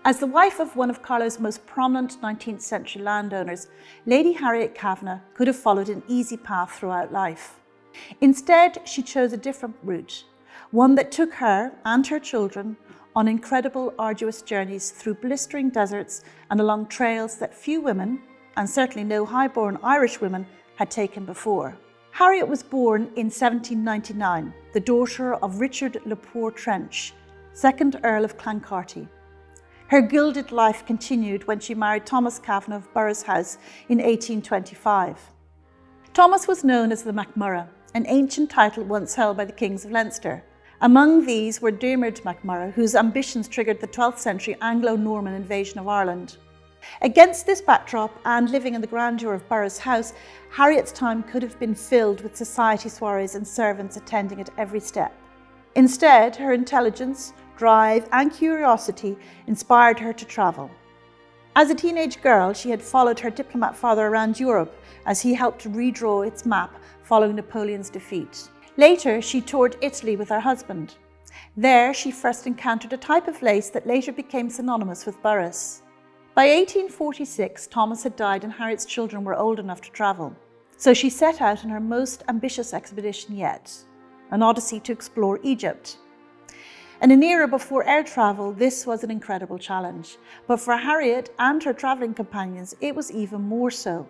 As the wife of one of Carlo's most prominent 19th century landowners, Lady Harriet Kavanagh could have followed an easy path throughout life. Instead, she chose a different route, one that took her and her children on incredible, arduous journeys through blistering deserts and along trails that few women, and certainly no high-born Irish women, had taken before. Harriet was born in 1799, the daughter of Richard Le Poer Trench, 2nd Earl of Clancarty. Her gilded life continued when she married Thomas Kavanagh of Burroughs House in 1825. Thomas was known as the MacMurrough, an ancient title once held by the kings of Leinster. Among these were Diarmuid MacMurrough, whose ambitions triggered the 12th century Anglo-Norman invasion of Ireland. Against this backdrop, and living in the grandeur of Burroughs House, Harriet's time could have been filled with society soirees and servants attending at every step. Instead, her intelligence, drive and curiosity inspired her to travel. As a teenage girl, she had followed her diplomat father around Europe as he helped to redraw its map following Napoleon's defeat. Later, she toured Italy with her husband. There, she first encountered a type of lace that later became synonymous with Burroughs. By 1846, Thomas had died and Harriet's children were old enough to travel. So she set out on her most ambitious expedition yet, an odyssey to explore Egypt. In an era before air travel, this was an incredible challenge. But for Harriet and her travelling companions, it was even more so.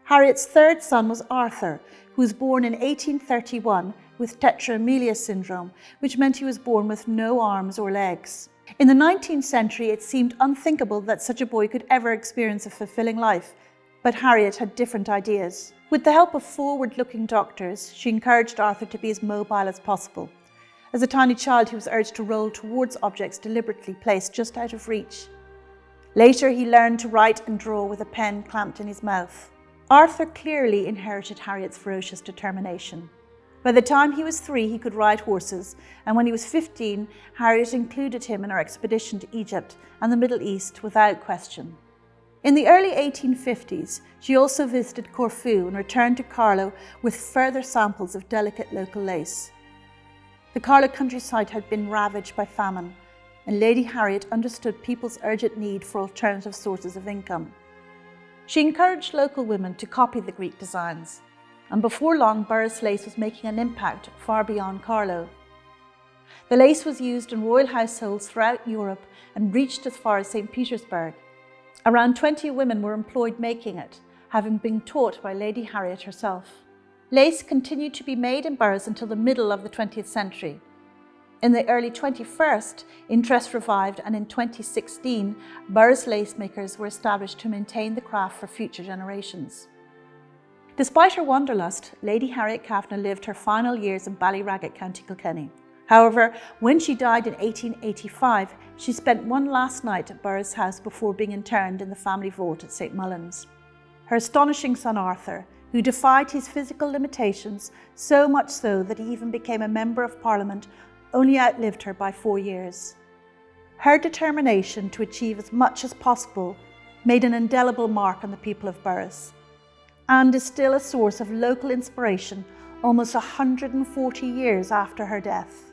Harriet's third son was Arthur, who was born in 1831 with tetraamelia syndrome, which meant he was born with no arms or legs. In the 19th century, it seemed unthinkable that such a boy could ever experience a fulfilling life, but Harriet had different ideas. With the help of forward-looking doctors, she encouraged Arthur to be as mobile as possible. As a tiny child, he was urged to roll towards objects deliberately placed just out of reach. Later, he learned to write and draw with a pen clamped in his mouth. Arthur clearly inherited Harriet's ferocious determination. By the time he was 3, he could ride horses, and when he was 15, Harriet included him in her expedition to Egypt and the Middle East without question. In the early 1850s, she also visited Corfu and returned to Carlo with further samples of delicate local lace. The Carlo countryside had been ravaged by famine, and Lady Harriet understood people's urgent need for alternative sources of income. She encouraged local women to copy the Greek designs, and before long, Burroughs lace was making an impact far beyond Carlo. The lace was used in royal households throughout Europe and reached as far as St. Petersburg. Around 20 women were employed making it, having been taught by Lady Harriet herself. Lace continued to be made in Burroughs until the middle of the 20th century. In the early 21st, interest revived, and in 2016, Burroughs lace makers were established to maintain the craft for future generations. Despite her wanderlust, Lady Harriet Kavanagh lived her final years in Ballyragget, County Kilkenny. However, when she died in 1885, she spent one last night at Burroughs House before being interned in the family vault at St. Mullins. Her astonishing son Arthur, who defied his physical limitations, so much so that he even became a member of Parliament, only outlived her by 4 years. Her determination to achieve as much as possible made an indelible mark on the people of Burroughs, and is still a source of local inspiration almost 140 years after her death.